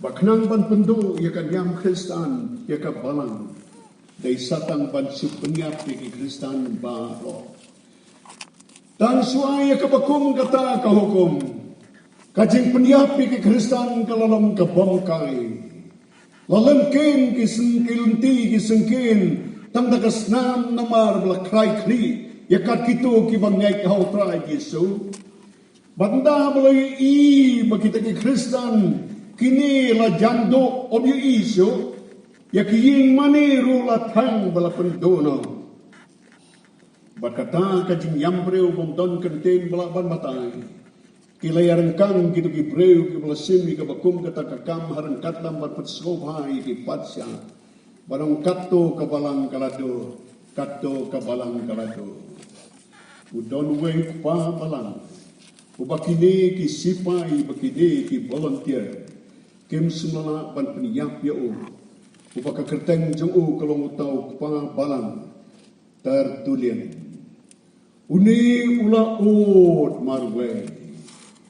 Baknang ban pendu ia kan yam Khristan ia ka balang dai satang ban supanyap ki Khristan ba ro dan suai ia ka bakum kata ka hukum kajing penyap ki Khristan kalalom ka bongkai lalam Kane ki sengkilunti ki sengkin tang da kasnam namar bla krai kri ia ka kitu ki bangai ka trai Yesu banda boleh i bakita ki Khristan kini la jando obyo iso ya ki ingmane rula thang bala pendono bakata kajing yambreu bomdon kenten bala ban matai kila yarangkang gitu ki breu ki bala simi ka bakum kata kakam harangkat lam bar patsobhai ki patsya barang katto ka balang kalado katto ka balang kalado udon we pa balang ubakine ki sipai bakide ki volunteer kem semala ban peniyap ya o upaka kerteng jeng o kalong utau pa balang tertulian uni ula ot marwe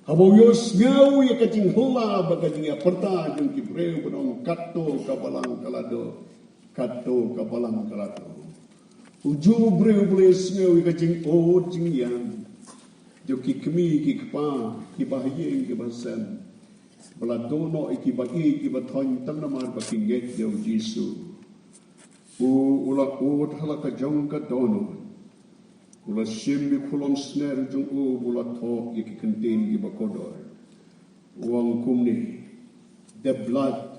haboyos ngau ya kacing hula bakajing ya perta jeng ki breu benong katto ka balang kalado katto ka balang kalado uju breu bles ngau ya kacing ot jing yang jo ki kemi ki kpa ki bahye ki basan bala dono iki bagi ki bathon tam namar baki nget deu Yesu ula ot hala ka jong ka dono ula simbi khulom sner jong ula tho iki kentin ki bakodor wang kumni the blood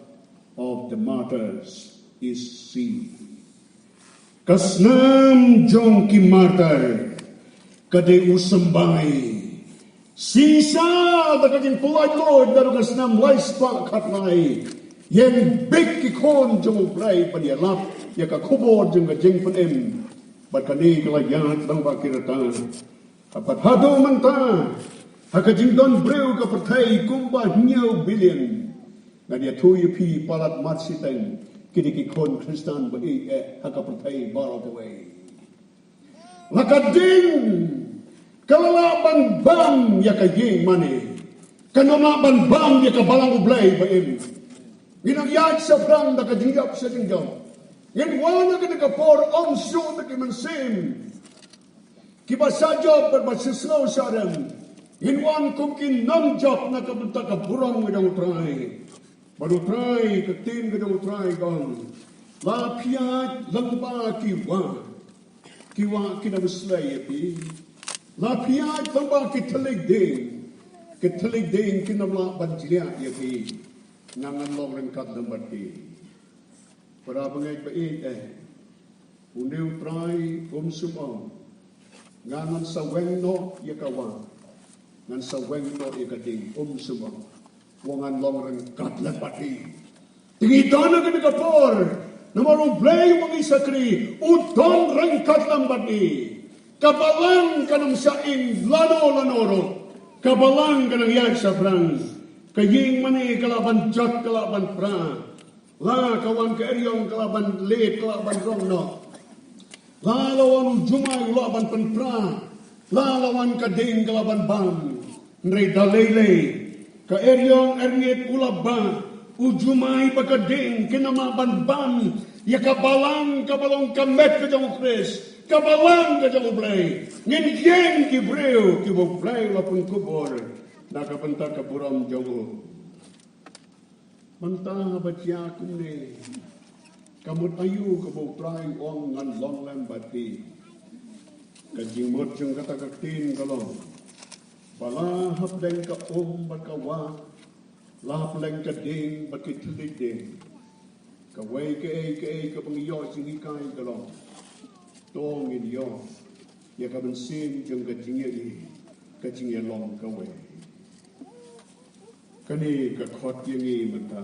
of the martyrs is seen kasnam jong ki martyr kade usambai sisa da kajin pulai Lord daru kasnam laispa khatlai yen big ki kon jong blai pan ya lap ya ka khobor jong jeng pan em bat kani kala yat dang ba kirata apat hado manta hakajing don breu ka pathai kumba nyau billion ngadia thu yu pi palat mat siteng kini ki kon Khristan ba e haka pathai baro away lakading kalalaban bang ya ka ingmane kanolaban bang ya ka Balang U Blei ba em ginagyat sa prang da ka jinggap sa jinggap yan wana ka nakapor on so da ki mansim kiba sa job but masislow sa rin yan wan kumkin nam job na kabunta ka burang widang utray baru utray katin widang utray kang lapiyat langba kiwa kinabuslay api lapiyat lamba kitalik din kinabla banjiliya yapi nangan long rin kat lambat ki para pengai bait uneu trai sumong ngangan sa wengno yakawa ngan sa wengno yakating sumong wangan long reng Qulapaty tingidana ka kapor namarong blay mong isakri udon reng Qulapaty kabalang ka ng saing lano-lanoro kabalang ka ng yag sa France ingmane kalaban jot kalaban pra la kawan keryong kalaban late kalaban rongno la lawan jumay kalaban penpra la lawan kading kalaban bang nre dalele ka eryong erngit ulaba ujumay pakading kinamaban ban ya kabalang kamet ka jang Khris kabalang ka jang U Blei ngin ki breu ki U Blei lapun kubor nakapenta ka buram jogo mantah bacia kumne kamut ayu ka bo prai ong ngan long lam bati ka jingmot jung kata ka tin kalong bala hap deng ka bat ka wa la leng ka ding bat ki tulik ding ka wei ka pangyo jing ikai kalong tong in yo ya ka ben sim jung ka jingye long ka wei kani ka khot yangi mata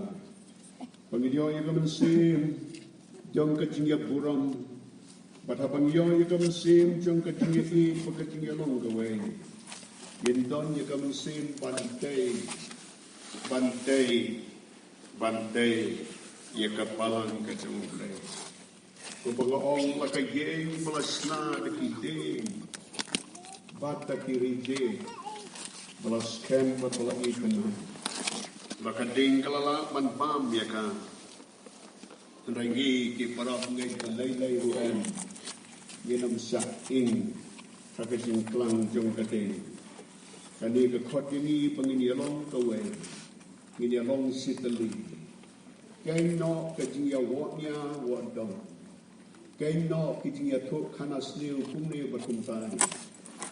pangyo ya ka sim jong ka jingye buram bata pangyo ya ka sim jong ka jingye ka jingye long ka wei yin don ya ka sim bantai ya ka palang ka jong U Blei ko pangong la ka yeng malasna de kiding bata kiride balas kem batala ikana makading kalala manpam ya ka rangi ki para pengai kalai ruan yenam sa ing kakasing klang jong kading kani ka khot ini pangini long kawe ini long sitali kain no ka jinga wotnya wodong kain no ki jinga thuk khanas liu kumne batum tani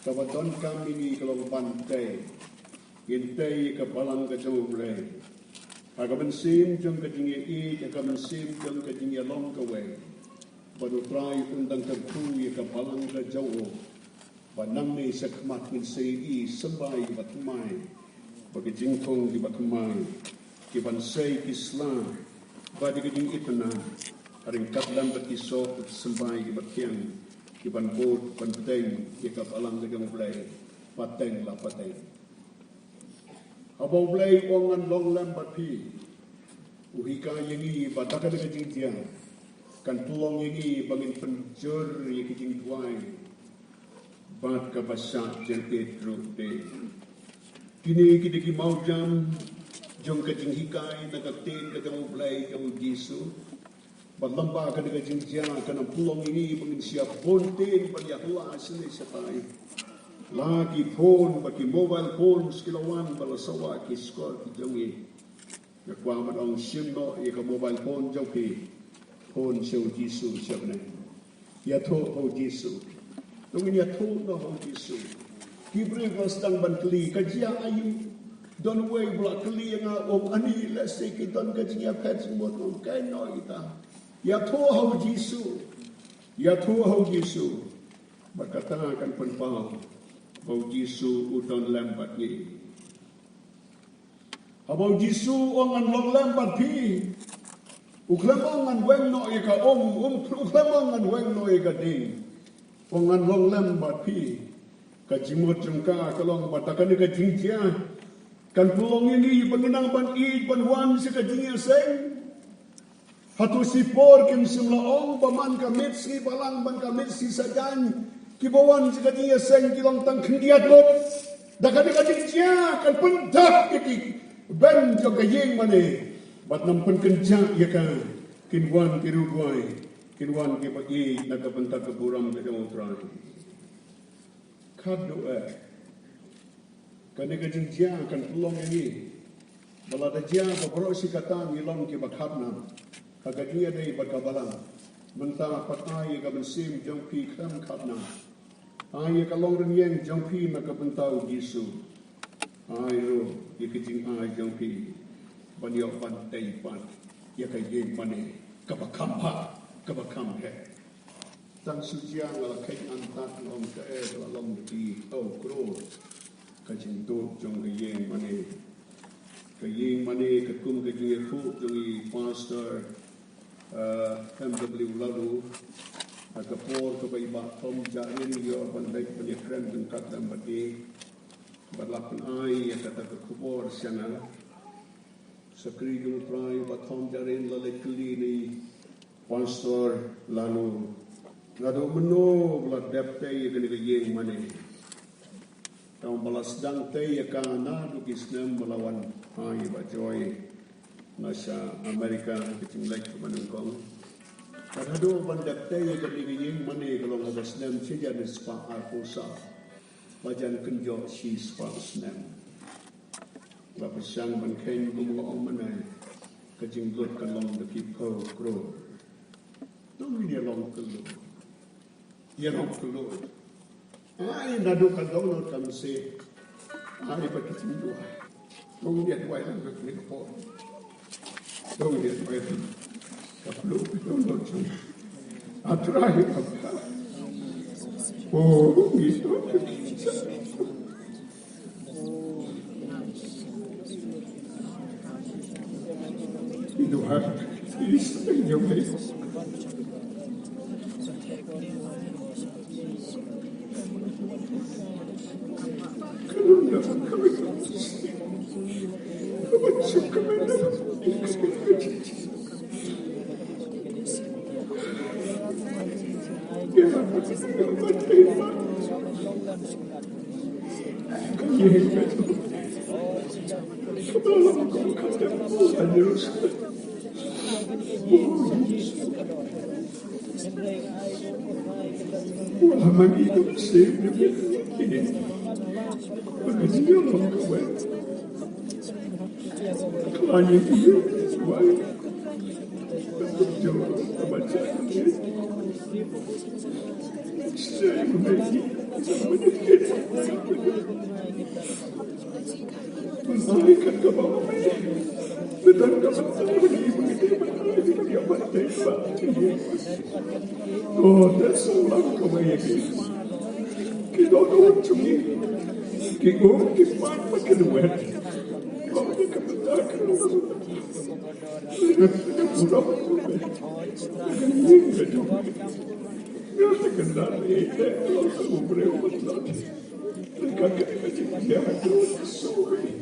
ka badon kam ini kalong bantai Gintai ka palang ka jong U Blei aga bensim jong ka jingi aga bensim jong ka jingi long ka wei baru trai undang ka ku ka palang ka jawo banang ni sakmat min sei sembai batmai bagi jingkong di batmai ki ban sei islam bagi jing itna haring katlam batiso sembai ki batkiang ki ban bot ban teng ki ka palang ka jong U Blei pateng la pateng Abo Blei ongan long lam bapi uhika yangi bataka de jingtia kan tulong yangi bangin penjur ye kijing tuai bat ka basak jente trude kini ki mau jam jong ka jing hikai na ka ten ka jong U Blei jong Jisu balamba ka de jingtia kan tulong ini bangin siap bonten ban ya hua sene sapai lagi phone bagi mobile phone skilawan balasawa ki skor ki jongi ya kwa madong sim no ya ka mobile phone joki phone show Jisu sabne ya tho ho Jisu dongin ya tho no ho Jisu kibre gostang bantli ka jia ayu don way bla kli nga ani let's say ki don ka jia pet mo to kai no ita ya tho ho Jisu berkata akan penpau bau Jisu udon lambat ni. Abau Jisu ongan long lambat pi. Uklamangan weng no ika uklamangan weng no ika ding. Ongan long lambat pi. Kajimut jengka kalong batakan ika jingtia. Kan pulong ini pengenang ban i penwan sika jingil seng. Hatu sipor kim simlaong paman kamit si balang ban kamit si sajan. Kibawan sika jingil seng kilong tang kendiat lot. Dakan ika jingtia kan pendak iki. Ben jok yeng mane. Bat nampan kenjak ya kan. Kinwan kiruguai. Kinwan kibagi nakabentak keburam ke demokrasi. Kad doa. Kani kajing jia kan pelong ini. Balada jia beberapa sikatan ilong ke bakhabna. Kagadia dari bakabalang. Mentah patai ka bensim jongpi kam khabna. Ai ka long renyeng jongpi maka bentau Jisu. Ai ro ye kajing ai jongpi. Banyok pantai pan. Ya kajing pane. kaba kamba kaba kamhe tan sujiang la kai antat lom ka la lom di au kro ka jing do jong ge yeng mane ka kum ge jing fu jong i pastor MW lalu ka por ka bai ba tom ja ni yo ban dai ban ye kren ban kat dam bati berlapan ai ya kata ke kubur sana sekri jung prai batom jarin lalai keli ni pastor lalu ngado meno bla depte ya kene ke yeng mane taum balas dang te ya kana du kisnem melawan ai ba joy nasa Amerika kecing lek manungkong kadado ban depte ya kene ke yeng mane kalau ngabas nem sejan spa arposa Wajan kenjok si spas nem. Bapa sang ban Kane kumwa omanai kajing lot kalong the people grow. Don't be long kalo. Ye long kalo. Ai nado kalong not kam se. Ai pa kajing dua. Don't get why lang nak make po. Don't get why lang. Pluh don't not so. Atrai apa. Oh, gitu. Itu hak yang baik. Kalau nak kami macam Lama hidup sih, ini pengajian orang kawin, kelanya hidup baik, berjauh kebaca ini, saya mengaji, menaikan ke bawah, betul khamtan ini begitu dia batai batai. Oh, that's so long away again. Kita don't cumi, kita kipat pakai duit. Kau ni kebetulan kalau kita purau duit, ini betul. Kita kenal ini kalau kamu berewat lagi. Kakak kecil dia ada suami.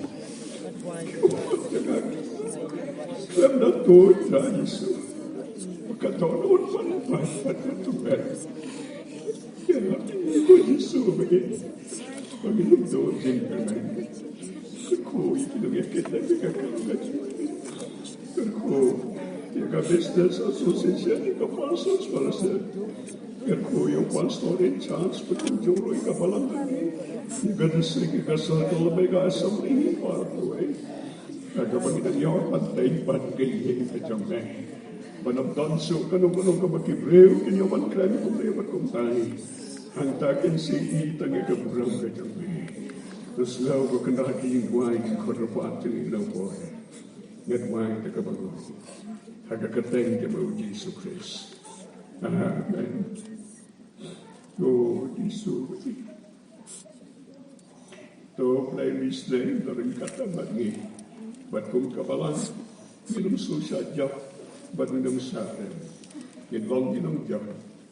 Kita dah tahu dah isu. Katonon pan tuan. Ya, ibu Yesus begini. Bagi tu jengkel. Aku itu dia kita kakak. Aku dia business association di kawasan Selatan. Aku yang pastorin chance berkunjung ke Balang ini. Juga distrik kasar lembaga asam ini partai. Kakak bagi dia pantai pantai macam ni. Banam tanso kanu-kanu ka makibreo kinyaman krami kumreo magkumtay. Hantakin si itang ikabrang ka jami. Terus lau ko kendaki yung buhay Qulapaty yung ilaw po. Ngat buhay ka kabago. Hagakateng ka mo Jesus Christ. Amen. Oh, Jesus. To play this name, daring kata bagi. Bat kong kabalang, minum susah jauh. Berminum saham, yang long minum jam,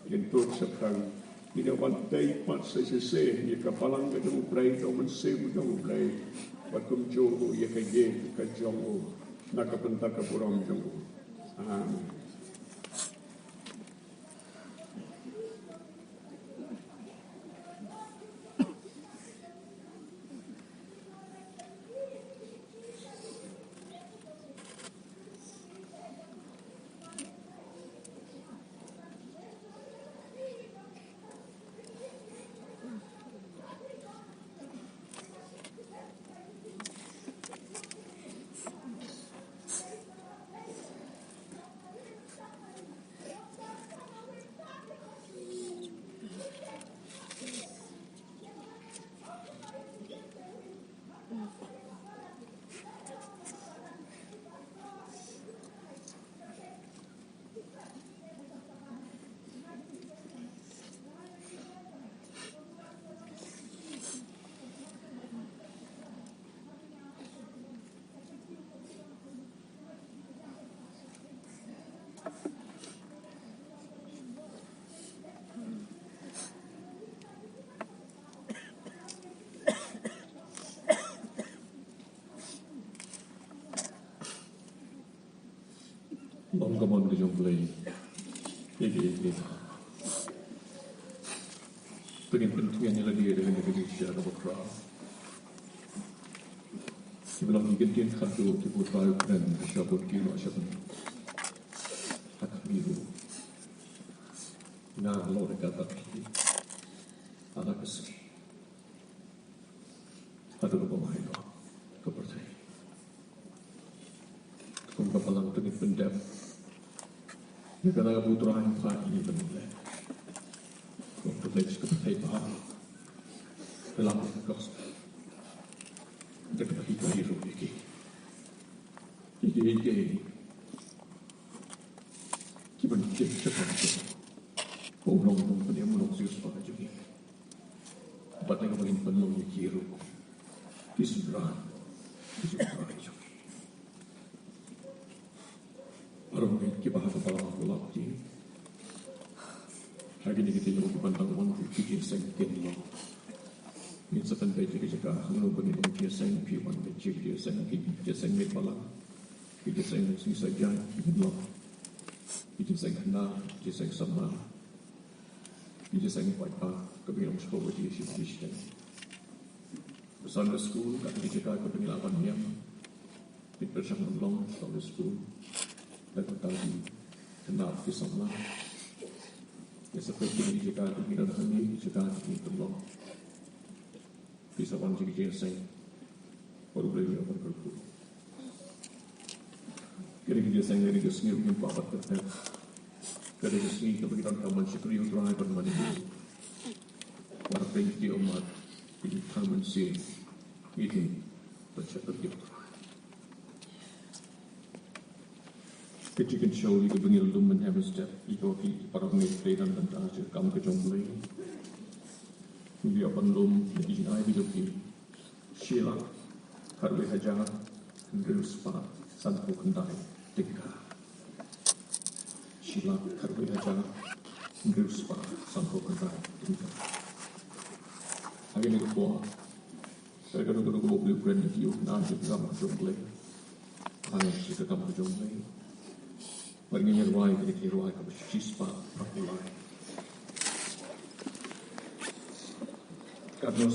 yang tot sekarang, ini wantai pat sese, yang kapalang gedung Blei, domen sem gedung Blei, batum jowo, yang kaje, kajongo, nak kepentak keburang jongo. Amen. Balang U Blei, iaki. Pengen pentingnya lagi dengan Indonesia atau kerana. Sebelum digantikan kartu tipu tahu dan syabut kilo syabut hak biru. Nah, lo dekat tapi ada kesini. Ada pemain lo kepercayaan. Kung kapalang tengit pendap. Kaya putra yang kaya ini benar. Kung terlepas kepercayaan paham. Dalam kos. Dekat kita hidup iki. Iki. Kiban cip cepat. Orang punya manusia sebagai jadi. Bapak yang paling penuh hidup. Disuruh. Orang kita bahas Balang U Blei. Hari ini kita jauh pandang orang jingseng Kane. Ini sebentar juga kalau begini jingseng piwan jingseng Balang, jingseng sngi, jingseng kenal, jingseng sama, jingseng pypa kebilang sekolah di Khristan. Bersama sekolah kat kita kebilang yang di pynshahiong sekolah sekolah. Dan tadi kenal kisahnya. Ya seperti ini jika kita ini jika ini tolong bisa orang jingseng baru boleh apa berlaku. Kira-kira jingseng dari jingseng mungkin bapak terhadap dari jingseng kita kaman syukuri untuk orang bermandi. Warga yang umat ini kaman sih ini bercakap dia. Ketika show di kebengil lumen have a step iaki para pengiklan dan ajar kamu ke Blei. Dia penlum di ai di doki Sheila harwe hajar terus para santu kendai tinggal. Sheila harwe hajar terus para santu kendai tinggal. Hari ini ketua saya kena boleh brand review nanti kamu ke Blei. Hanya kita kamu ke Blei. Bagi yang ruai kita ruai ke cispa apulai. Karena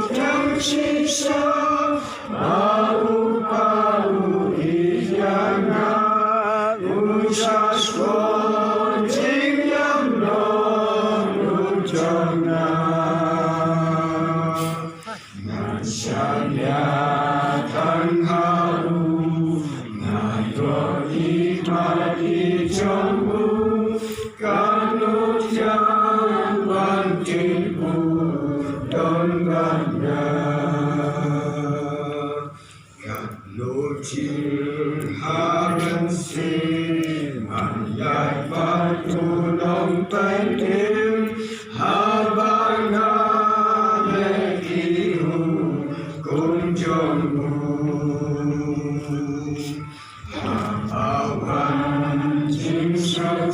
yang sisa bau iana usas kucing yang nurujana nasanya tanharu nayo ikmane jambu kanut yang bangkitku dan bangga kanut haran sin ayat batu nong penting habana mekiru kunjungmu awan jingseng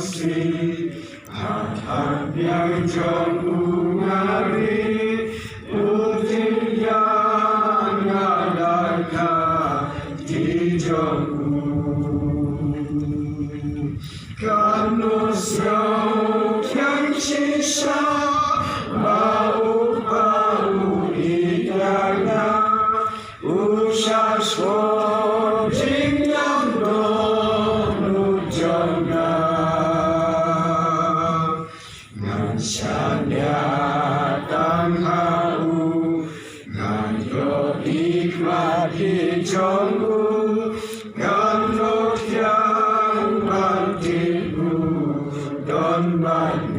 yang jauh ngari putih yang ada di jauh karena yang sisa bau iana usas kucing yang nurujana Sanya tanharu ngayo ikmati jonggu kanut yang bangkitku dan bangga